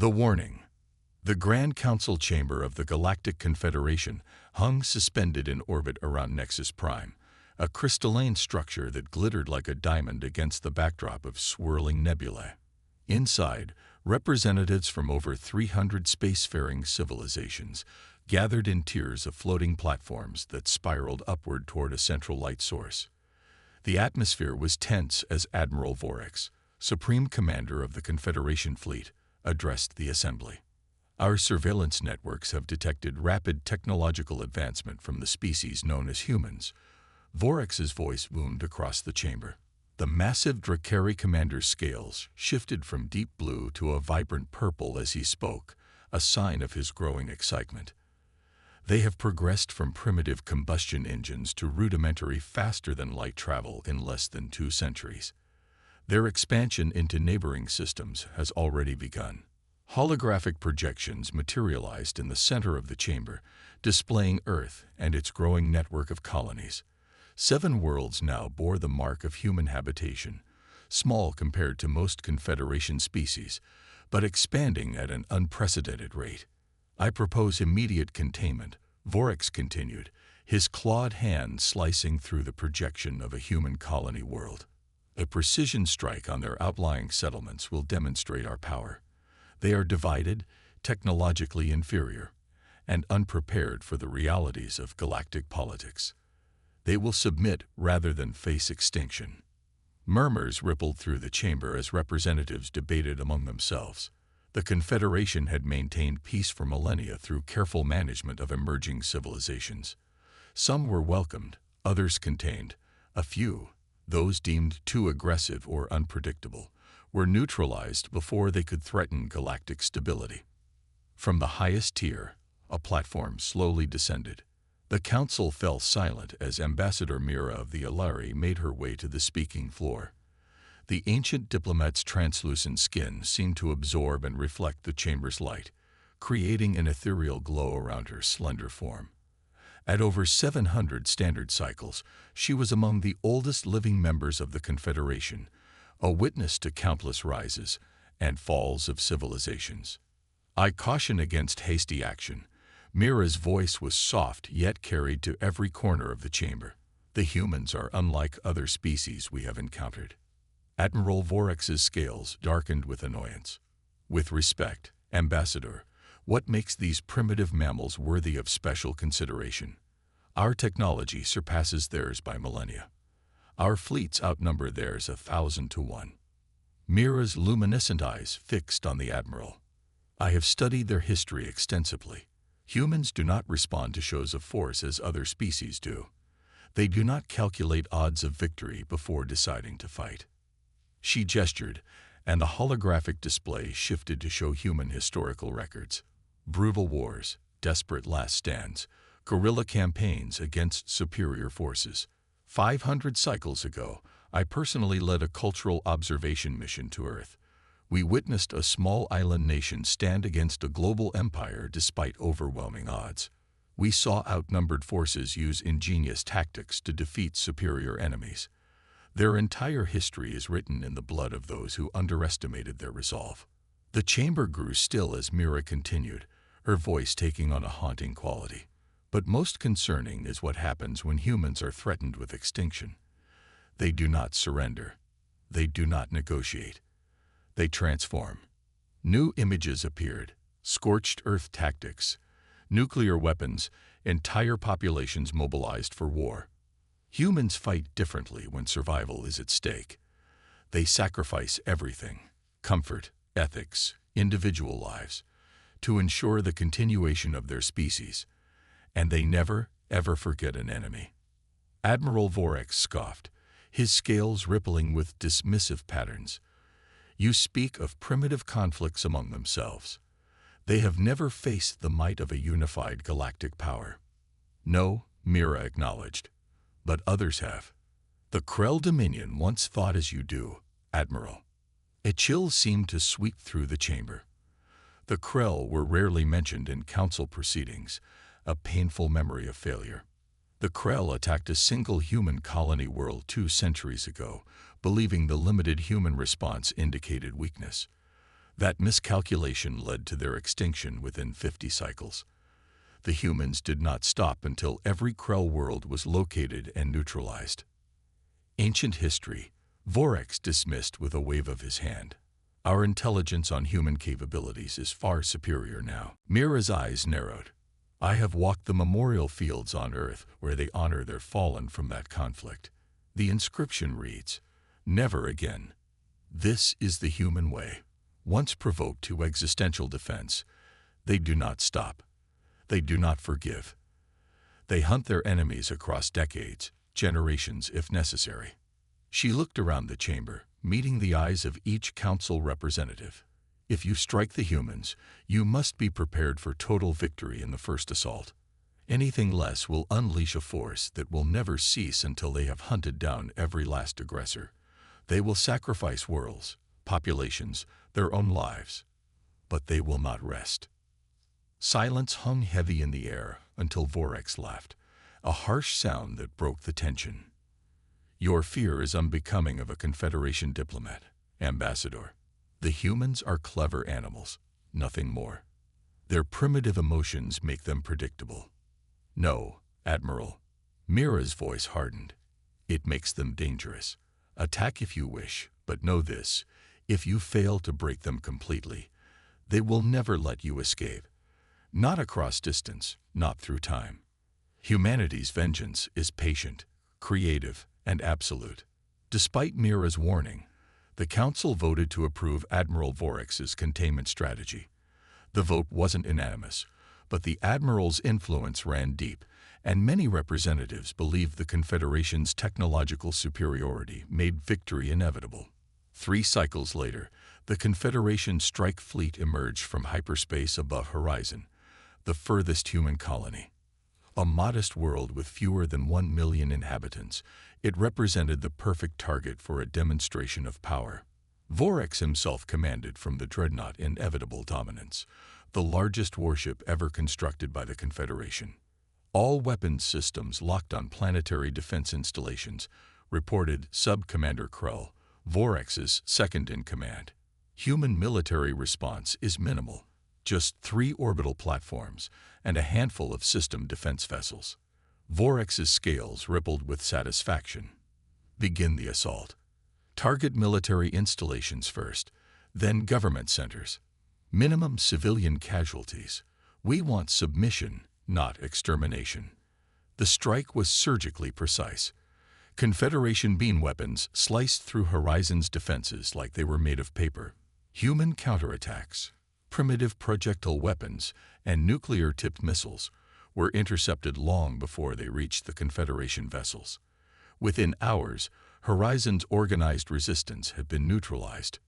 The warning. The Grand Council chamber of the Galactic Confederation hung suspended in orbit around Nexus Prime, a crystalline structure that glittered like a diamond against the backdrop of swirling nebulae. Inside, representatives from over 300 spacefaring civilizations gathered in tiers of floating platforms that spiraled upward toward a central light source. The atmosphere was tense as Admiral Vorex, Supreme Commander of the Confederation Fleet, addressed the assembly. Our surveillance networks have detected rapid technological advancement from the species known as humans. Vorex's voice boomed across the chamber. The massive Drakari commander's scales shifted from deep blue to a vibrant purple as he spoke, a sign of his growing excitement. They have progressed from primitive combustion engines to rudimentary faster-than-light travel in less than 2 centuries. Their expansion into neighboring systems has already begun. Holographic projections materialized in the center of the chamber, displaying Earth and its growing network of colonies. 7 worlds now bore the mark of human habitation, small compared to most Confederation species, but expanding at an unprecedented rate. I propose immediate containment, Vorex continued, his clawed hand slicing through the projection of a human colony world. A precision strike on their outlying settlements will demonstrate our power. They are divided, technologically inferior, and unprepared for the realities of galactic politics. They will submit rather than face extinction. Murmurs rippled through the chamber as representatives debated among themselves. The Confederation had maintained peace for millennia through careful management of emerging civilizations. Some were welcomed, others contained. A few, those deemed too aggressive or unpredictable, were neutralized before they could threaten galactic stability. From the highest tier, a platform slowly descended. The council fell silent as Ambassador Mira of the Alari made her way to the speaking floor. The ancient diplomat's translucent skin seemed to absorb and reflect the chamber's light, creating an ethereal glow around her slender form. At over 700 standard cycles, she was among the oldest living members of the Confederation, a witness to countless rises and falls of civilizations. I caution against hasty action. Mira's voice was soft yet carried to every corner of the chamber. The humans are unlike other species we have encountered. Admiral Vorex's scales darkened with annoyance. With respect, Ambassador, what makes these primitive mammals worthy of special consideration? Our technology surpasses theirs by millennia. Our fleets outnumber theirs 1,000 to 1. Mira's luminescent eyes fixed on the Admiral. I have studied their history extensively. Humans do not respond to shows of force as other species do. They do not calculate odds of victory before deciding to fight. She gestured, and the holographic display shifted to show human historical records. Brutal wars, desperate last stands, guerrilla campaigns against superior forces. 500 cycles ago, I personally led a cultural observation mission to Earth. We witnessed a small island nation stand against a global empire despite overwhelming odds. We saw outnumbered forces use ingenious tactics to defeat superior enemies. Their entire history is written in the blood of those who underestimated their resolve. The chamber grew still as Mira continued, her voice taking on a haunting quality. But most concerning is what happens when humans are threatened with extinction. They do not surrender. They do not negotiate. They transform. New images appeared, scorched earth tactics, nuclear weapons, entire populations mobilized for war. Humans fight differently when survival is at stake. They sacrifice everything, comfort, ethics, individual lives, to ensure the continuation of their species. And they never, ever forget an enemy. Admiral Vorex scoffed, his scales rippling with dismissive patterns. You speak of primitive conflicts among themselves. They have never faced the might of a unified galactic power. No, Mira acknowledged, but others have. The Krell Dominion once fought as you do, Admiral. A chill seemed to sweep through the chamber. The Krell were rarely mentioned in council proceedings, a painful memory of failure. The Krell attacked a single human colony world 2 centuries ago, believing the limited human response indicated weakness. That miscalculation led to their extinction within 50 cycles. The humans did not stop until every Krell world was located and neutralized. Ancient history, Vorax dismissed with a wave of his hand. Our intelligence on human capabilities is far superior now. Mira's eyes narrowed. I have walked the memorial fields on Earth where they honor their fallen from that conflict. The inscription reads, "Never again." This is the human way. Once provoked to existential defense, they do not stop. They do not forgive. They hunt their enemies across decades, generations if necessary. She looked around the chamber, meeting the eyes of each council representative. If you strike the humans, you must be prepared for total victory in the first assault. Anything less will unleash a force that will never cease until they have hunted down every last aggressor. They will sacrifice worlds, populations, their own lives. But they will not rest. Silence hung heavy in the air until Vorax laughed, a harsh sound that broke the tension. Your fear is unbecoming of a Confederation diplomat, Ambassador. The humans are clever animals, nothing more. Their primitive emotions make them predictable. No, Admiral. Mira's voice hardened. It makes them dangerous. Attack if you wish, but know this. If you fail to break them completely, they will never let you escape. Not across distance, not through time. Humanity's vengeance is patient, creative, and absolute. Despite Mira's warning, the Council voted to approve Admiral Vorax's containment strategy. The vote wasn't unanimous, but the Admiral's influence ran deep, and many representatives believed the Confederation's technological superiority made victory inevitable. 3 cycles later, the Confederation strike fleet emerged from hyperspace above Horizon, the furthest human colony. A modest world with fewer than 1 million inhabitants, it represented the perfect target for a demonstration of power. Vorax himself commanded from the dreadnought Inevitable Dominance, the largest warship ever constructed by the Confederation. All weapons systems locked on planetary defense installations, reported Sub-Commander Krell, Vorax's second-in-command. Human military response is minimal. Just 3 orbital platforms and a handful of system defense vessels. Vorax's scales rippled with satisfaction. Begin the assault. Target military installations first, then government centers. Minimum civilian casualties. We want submission, not extermination. The strike was surgically precise. Confederation beam weapons sliced through Horizon's defenses like they were made of paper. Human counterattacks, primitive projectile weapons, and nuclear-tipped missiles were intercepted long before they reached the Confederation vessels. Within hours, Horizon's organized resistance had been neutralized.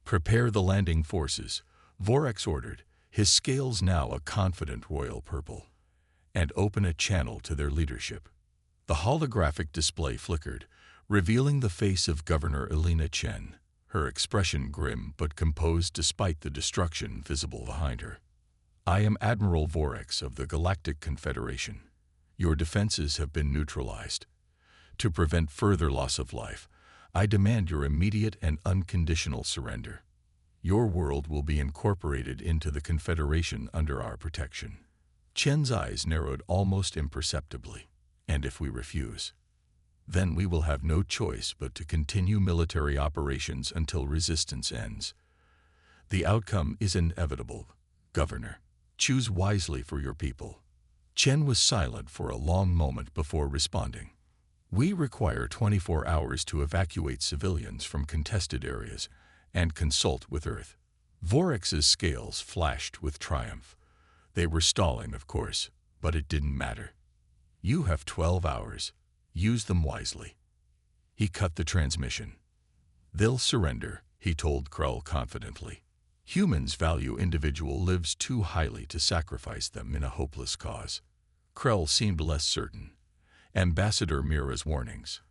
Prepare the landing forces, Vorax ordered, his scales now a confident royal purple, and open a channel to their leadership. The holographic display flickered, revealing the face of Governor Elena Chen, her expression grim but composed despite the destruction visible behind her. I am Admiral Vorax of the Galactic Confederation. Your defenses have been neutralized. To prevent further loss of life, I demand your immediate and unconditional surrender. Your world will be incorporated into the Confederation under our protection. Chen's eyes narrowed almost imperceptibly. And if we refuse, then we will have no choice but to continue military operations until resistance ends. The outcome is inevitable, Governor. Choose wisely for your people. Chen was silent for a long moment before responding. We require 24 hours to evacuate civilians from contested areas and consult with Earth. Vorax's scales flashed with triumph. They were stalling, of course, but it didn't matter. You have 12 hours. Use them wisely. He cut the transmission. They'll surrender, he told Krell confidently. Humans value individual lives too highly to sacrifice them in a hopeless cause. Krell seemed less certain. Ambassador Mira's warnings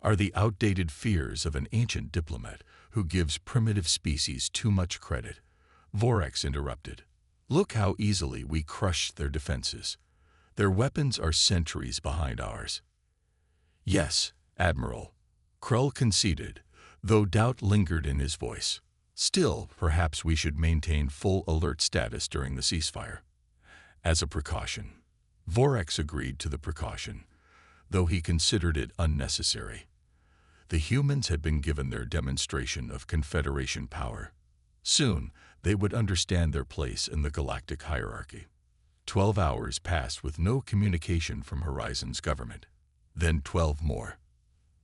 are the outdated fears of an ancient diplomat who gives primitive species too much credit. Vorax interrupted. Look how easily we crushed their defenses. Their weapons are centuries behind ours. Yes, Admiral. Krell conceded, though doubt lingered in his voice. Still, perhaps we should maintain full alert status during the ceasefire. As a precaution. Vorax agreed to the precaution, though he considered it unnecessary. The humans had been given their demonstration of Confederation power. Soon, they would understand their place in the galactic hierarchy. 12 hours passed with no communication from Horizon's government. Then 12 more.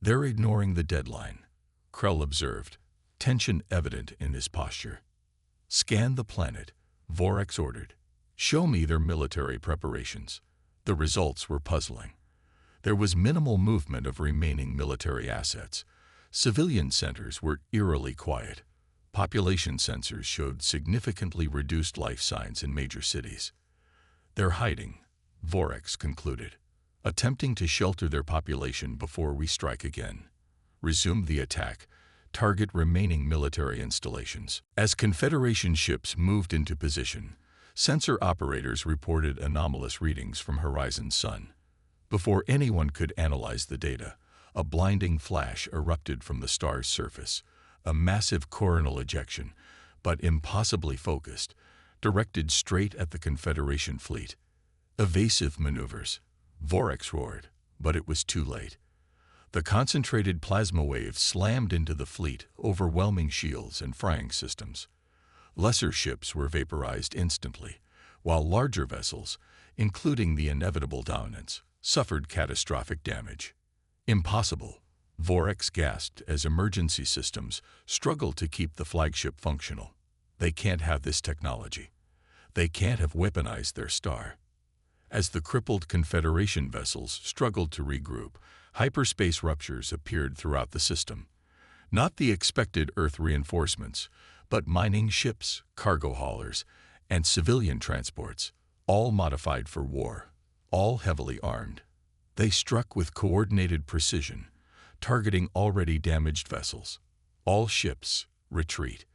They're ignoring the deadline, Krell observed, tension evident in his posture. Scan the planet, Vorax ordered. Show me their military preparations. The results were puzzling. There was minimal movement of remaining military assets. Civilian centers were eerily quiet. Population sensors showed significantly reduced life signs in major cities. They're hiding, Vorax concluded, attempting to shelter their population before we strike again. Resume the attack. Target remaining military installations. As Confederation ships moved into position, sensor operators reported anomalous readings from Horizon's sun. Before anyone could analyze the data, a blinding flash erupted from the star's surface, a massive coronal ejection, but impossibly focused, directed straight at the Confederation fleet. Evasive maneuvers, Vorax roared, but it was too late. The concentrated plasma wave slammed into the fleet, overwhelming shields and frying systems. Lesser ships were vaporized instantly, while larger vessels, including the inevitable dominance, suffered catastrophic damage. Impossible, Vorax gasped as emergency systems struggled to keep the flagship functional. They can't have this technology. They can't have weaponized their star. As the crippled Confederation vessels struggled to regroup, hyperspace ruptures appeared throughout the system. Not the expected Earth reinforcements, but mining ships, cargo haulers, and civilian transports, all modified for war, all heavily armed. They struck with coordinated precision, targeting already damaged vessels. All ships, retreat,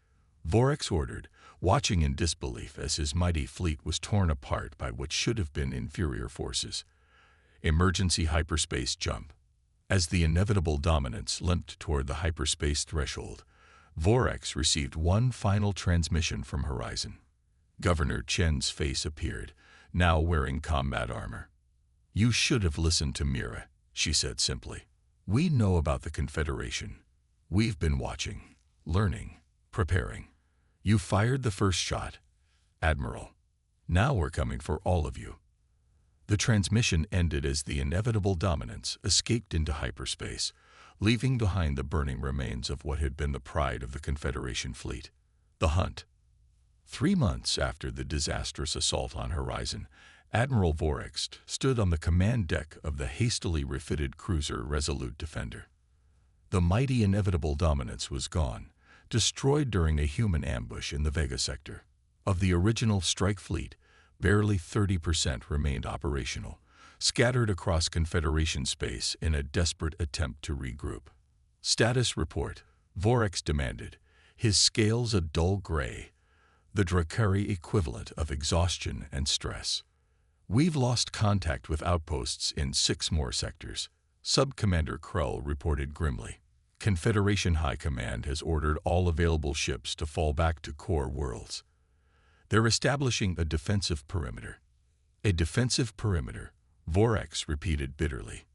Vorax ordered, watching in disbelief as his mighty fleet was torn apart by what should have been inferior forces. Emergency hyperspace jump. As the inevitable dominance limped toward the hyperspace threshold, Vorax received one final transmission from Horizon. Governor Chen's face appeared, now wearing combat armor. "You should have listened to Mira," she said simply. "We know about the Confederation. We've been watching, learning, preparing. You fired the first shot, Admiral. Now we're coming for all of you." The transmission ended as the inevitable dominance escaped into hyperspace, leaving behind the burning remains of what had been the pride of the Confederation fleet. The hunt. 3 months after the disastrous assault on Horizon, Admiral Vorax stood on the command deck of the hastily refitted cruiser Resolute Defender. The mighty inevitable dominance was gone, destroyed during a human ambush in the Vega sector. Of the original strike fleet, barely 30% remained operational, scattered across Confederation space in a desperate attempt to regroup. "Status report," Vorax demanded, his scales a dull gray, the Drakari equivalent of exhaustion and stress. "We've lost contact with outposts in 6 more sectors," Sub-Commander Krell reported grimly. "Confederation High Command has ordered all available ships to fall back to core worlds. They're establishing a defensive perimeter." "A defensive perimeter," Vorax repeated bitterly.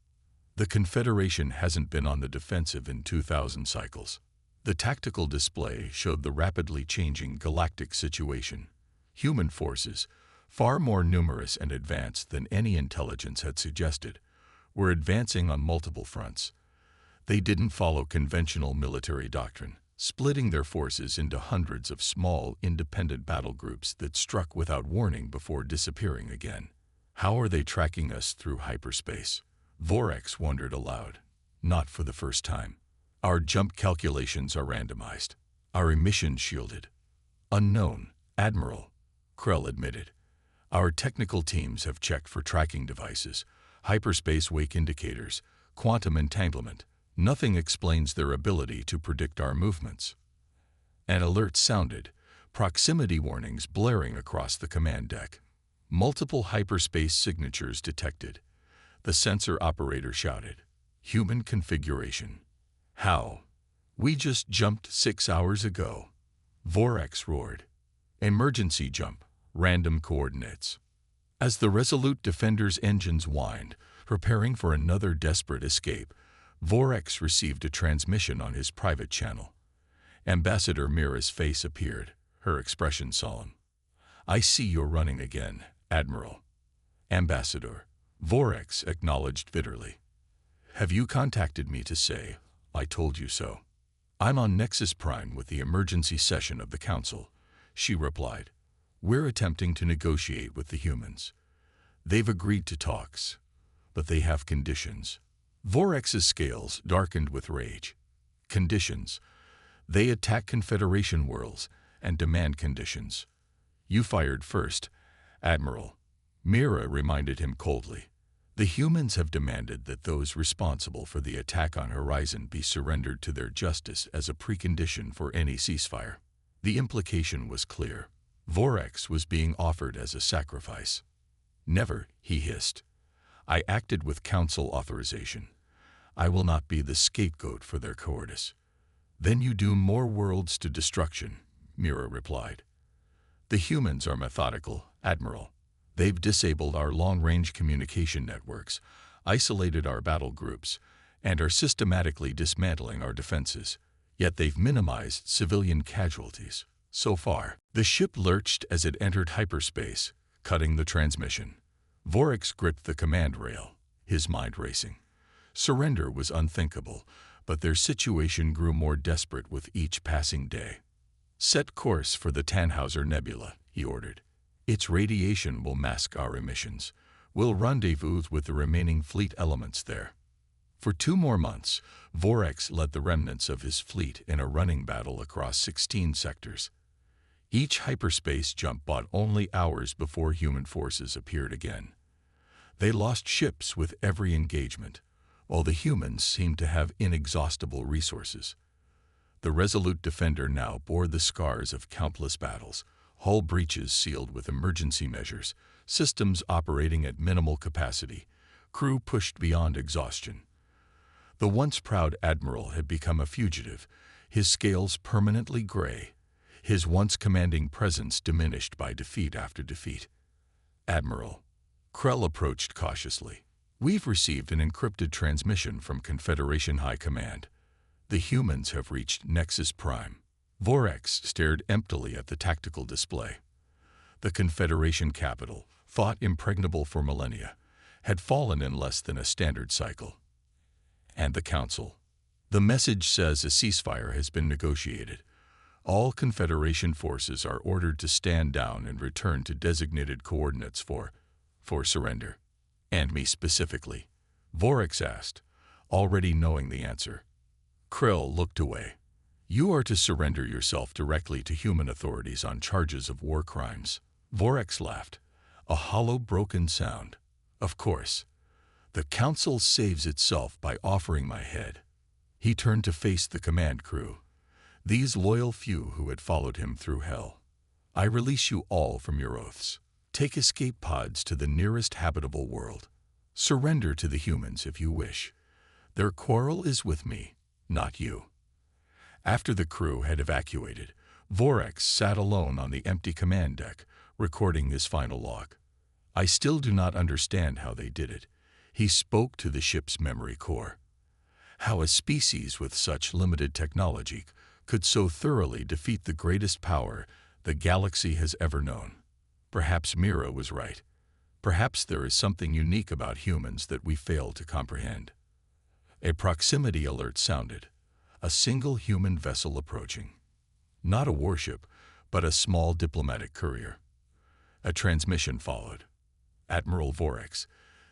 "The Confederation hasn't been on the defensive in 2,000 cycles." The tactical display showed the rapidly changing galactic situation. Human forces, far more numerous and advanced than any intelligence had suggested, were advancing on multiple fronts. They didn't follow conventional military doctrine, splitting their forces into hundreds of small, independent battle groups that struck without warning before disappearing again. "How are they tracking us through hyperspace?" Vorax wondered aloud. "Not for the first time. Our jump calculations are randomized. Our emissions shielded." "Unknown, Admiral," Krell admitted. "Our technical teams have checked for tracking devices, hyperspace wake indicators, quantum entanglement. Nothing explains their ability to predict our movements." An alert sounded, proximity warnings blaring across the command deck. Multiple hyperspace signatures detected. The sensor operator shouted, "Human configuration." "How? We just jumped 6 hours ago." Vorax roared. Emergency jump. Random coordinates. As the resolute defender's engines whined, preparing for another desperate escape, Vorax received a transmission on his private channel. Ambassador Mira's face appeared, her expression solemn. "I see you're running again, Admiral." "Ambassador," Vorax acknowledged bitterly. "Have you contacted me to say, 'I told you so'?" "I'm on Nexus Prime with the emergency session of the Council," she replied. "We're attempting to negotiate with the humans. They've agreed to talks, but they have conditions." Vorax's scales darkened with rage. "Conditions? They attack Confederation worlds and demand conditions." "You fired first, Admiral," Mira reminded him coldly. "The humans have demanded that those responsible for the attack on Horizon be surrendered to their justice as a precondition for any ceasefire." The implication was clear. Vorax was being offered as a sacrifice. "Never," he hissed. "I acted with Council authorization. I will not be the scapegoat for their cowardice." "Then you doom more worlds to destruction," Mira replied. "The humans are methodical, Admiral. They've disabled our long-range communication networks, isolated our battle groups, and are systematically dismantling our defenses. Yet they've minimized civilian casualties. So far." The ship lurched as it entered hyperspace, cutting the transmission. Vorax gripped the command rail, his mind racing. Surrender was unthinkable, but their situation grew more desperate with each passing day. "Set course for the Tannhauser Nebula," he ordered. "Its radiation will mask our emissions. We'll rendezvous with the remaining fleet elements there." For 2 more months, Vorax led the remnants of his fleet in a running battle across 16 sectors. Each hyperspace jump bought only hours before human forces appeared again. They lost ships with every engagement, while the humans seemed to have inexhaustible resources. The resolute defender now bore the scars of countless battles, hull breaches sealed with emergency measures, systems operating at minimal capacity, crew pushed beyond exhaustion. The once proud admiral had become a fugitive, his scales permanently gray, his once commanding presence diminished by defeat after defeat. "Admiral," Krell approached cautiously, "we've received an encrypted transmission from Confederation High Command. The humans have reached Nexus Prime." Vorax stared emptily at the tactical display. The Confederation capital, thought impregnable for millennia, had fallen in less than a standard cycle. "And the Council. The message says a ceasefire has been negotiated. All Confederation forces are ordered to stand down and return to designated coordinates for surrender." "And me specifically?" Vorax asked, already knowing the answer. Krill looked away. "You are to surrender yourself directly to human authorities on charges of war crimes." Vorax laughed, a hollow, broken sound. "Of course. The Council saves itself by offering my head." He turned to face the command crew, these loyal few who had followed him through hell. "I release you all from your oaths. Take escape pods to the nearest habitable world. Surrender to the humans if you wish. Their quarrel is with me, not you." After the crew had evacuated, Vorax sat alone on the empty command deck, recording his final log. "I still do not understand how they did it." He spoke to the ship's memory core. How a species with such limited technology could so thoroughly defeat the greatest power the galaxy has ever known. Perhaps Mira was right. Perhaps there is something unique about humans that we fail to comprehend. A proximity alert sounded. A single human vessel approaching. Not a warship, but a small diplomatic courier. A transmission followed. "Admiral Vorax,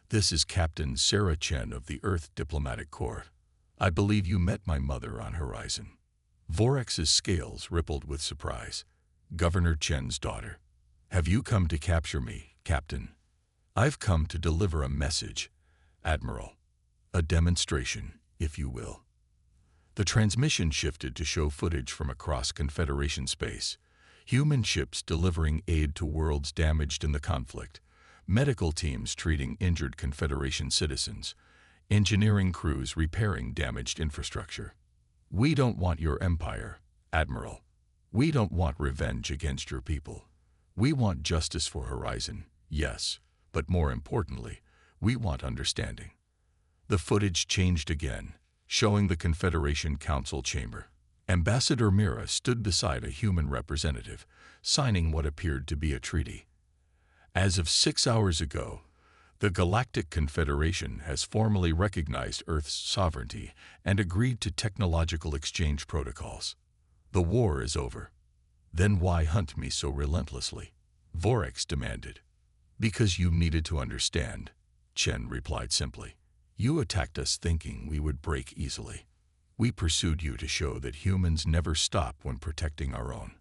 this is Captain Sarah Chen of the Earth Diplomatic Corps. I believe you met my mother on Horizon." Vorax's scales rippled with surprise. "Governor Chen's daughter. Have you come to capture me, Captain?" "I've come to deliver a message, Admiral. A demonstration, if you will." The transmission shifted to show footage from across Confederation space. Human ships delivering aid to worlds damaged in the conflict. Medical teams treating injured Confederation citizens. Engineering crews repairing damaged infrastructure. "We don't want your empire, Admiral." We don't want revenge against your people. We want justice for Horizon, yes, but more importantly, we want understanding. The footage changed again, showing the Confederation Council chamber. Ambassador Mira stood beside a human representative, signing what appeared to be a treaty. As of 6 hours ago, the Galactic Confederation has formally recognized Earth's sovereignty and agreed to technological exchange protocols. The war is over. Then why hunt me so relentlessly? Vorex demanded. Because you needed to understand, Chen replied simply. You attacked us thinking we would break easily. We pursued you to show that humans never stop when protecting our own.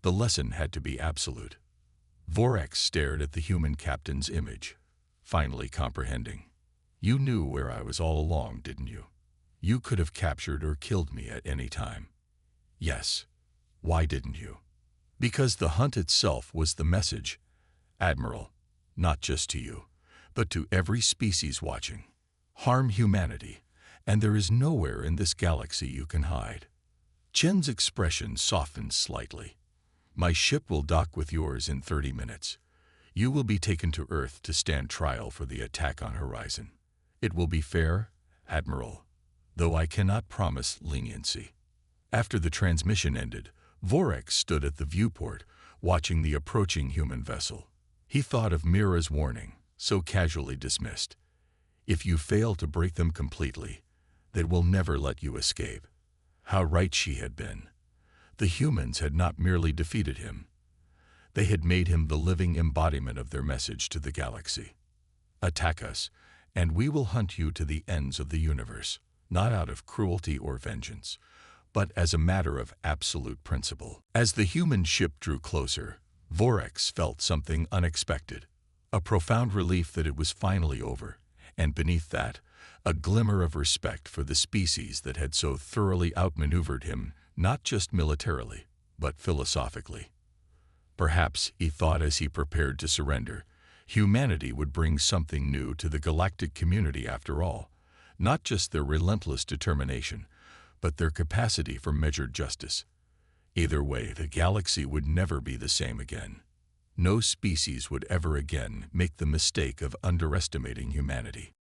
The lesson had to be absolute. Vorex stared at the human captain's image, finally comprehending. You knew where I was all along, didn't you? You could have captured or killed me at any time. Yes. Why didn't you? Because the hunt itself was the message, Admiral, not just to you, but to every species watching. Harm humanity, and there is nowhere in this galaxy you can hide. Chen's expression softened slightly. My ship will dock with yours in 30 minutes. You will be taken to Earth to stand trial for the attack on Horizon. It will be fair, Admiral, though I cannot promise leniency. After the transmission ended, Vorex stood at the viewport, watching the approaching human vessel. He thought of Mira's warning, so casually dismissed. If you fail to break them completely, they will never let you escape. How right she had been. The humans had not merely defeated him. They had made him the living embodiment of their message to the galaxy. Attack us, and we will hunt you to the ends of the universe, not out of cruelty or vengeance, but as a matter of absolute principle. As the human ship drew closer, Vorex felt something unexpected, a profound relief that it was finally over, and beneath that, a glimmer of respect for the species that had so thoroughly outmaneuvered him, not just militarily, but philosophically. Perhaps, he thought as he prepared to surrender, humanity would bring something new to the galactic community after all, not just their relentless determination, but their capacity for measured justice. Either way, the galaxy would never be the same again. No species would ever again make the mistake of underestimating humanity.